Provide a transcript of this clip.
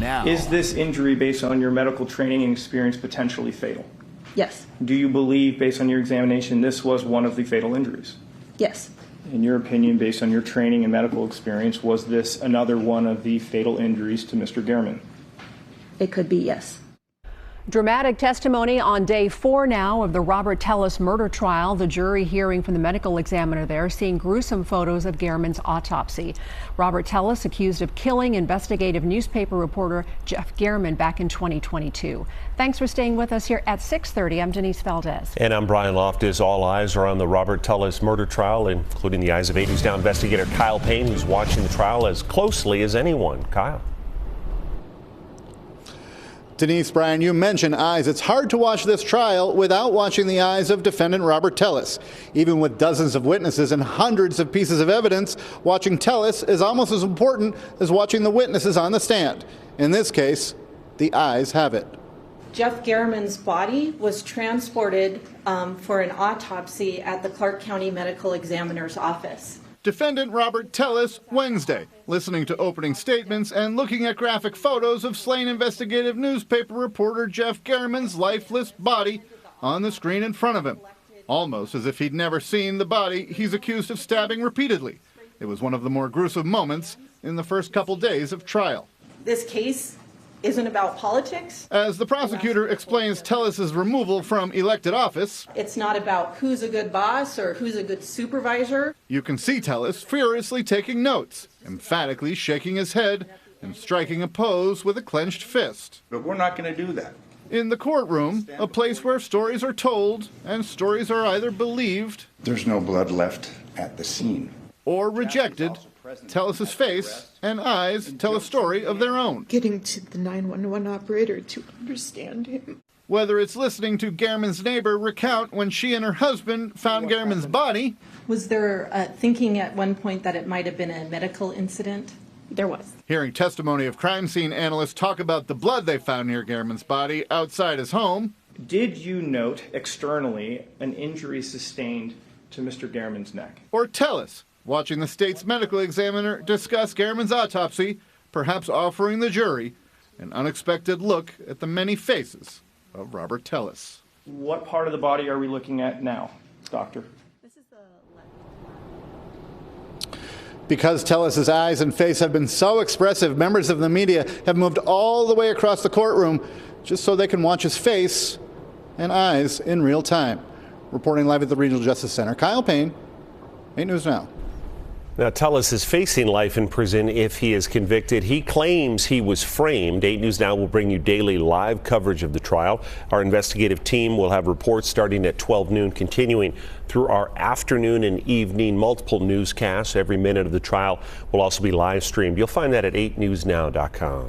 now. Is this injury, based on your medical training and experience, potentially fatal? Yes. Do you believe, based on your examination, this was one of the fatal injuries? Yes. In your opinion, based on your training and medical experience, was this another one of the fatal injuries to Mr. Gehrman? It could be, yes. Dramatic testimony on day 4 now of the Robert Tellis murder trial. The jury hearing from the medical examiner there, seeing gruesome photos of Gehrman's autopsy. Robert Tellis accused of killing investigative newspaper reporter Jeff Gehrman back in 2022. Thanks for staying with us here at 6:30. I'm Denise Valdez. And I'm Brian Loftus. All eyes are on the Robert Tellis murder trial, including the eyes of 8 News Now investigator Kyle Payne, who's watching the trial as closely as anyone. Kyle. Denise, Brian, you mentioned eyes. It's hard to watch this trial without watching the eyes of defendant Robert Tellis. Even with dozens of witnesses and hundreds of pieces of evidence, watching Tellis is almost as important as watching the witnesses on the stand. In this case, the eyes have it. Jeff Gehrman's body was transported for an autopsy at the Clark County Medical Examiner's office. Defendant Robert Tellis, Wednesday, listening to opening statements and looking at graphic photos of slain investigative newspaper reporter Jeff Gehrman's lifeless body on the screen in front of him. Almost as if he'd never seen the body he's accused of stabbing repeatedly. It was one of the more gruesome moments in the first couple days of trial. This case isn't about politics. As the prosecutor explains Tellis's removal from elected office, it's not about who's a good boss or who's a good supervisor. You can see Tellis furiously taking notes, emphatically shaking his head and striking a pose with a clenched fist. But we're not going to do that. In the courtroom, a place where stories are told and stories are either believed, there's no blood left at the scene, or rejected, Tellis's face and eyes tell a story of their own. Getting to the 911 operator to understand him. Whether it's listening to Gehrman's neighbor recount when she and her husband found Gehrman's body. Was there thinking at one point that it might have been a medical incident? There was. Hearing testimony of crime scene analysts talk about the blood they found near Gehrman's body outside his home. Did you note externally an injury sustained to Mr. Gehrman's neck? Or Tellis, watching the state's medical examiner discuss Gehrman's autopsy, perhaps offering the jury an unexpected look at the many faces of Robert Tellis. What part of the body are we looking at now, doctor? Because Tellis's eyes and face have been so expressive, members of the media have moved all the way across the courtroom just so they can watch his face and eyes in real time. Reporting live at the Regional Justice Center, Kyle Payne, 8 News Now. Now, Tellis is facing life in prison if he is convicted. He claims he was framed. 8 News Now will bring you daily live coverage of the trial. Our investigative team will have reports starting at 12 noon, continuing through our afternoon and evening multiple newscasts. Every minute of the trial will also be live streamed. You'll find that at 8newsnow.com.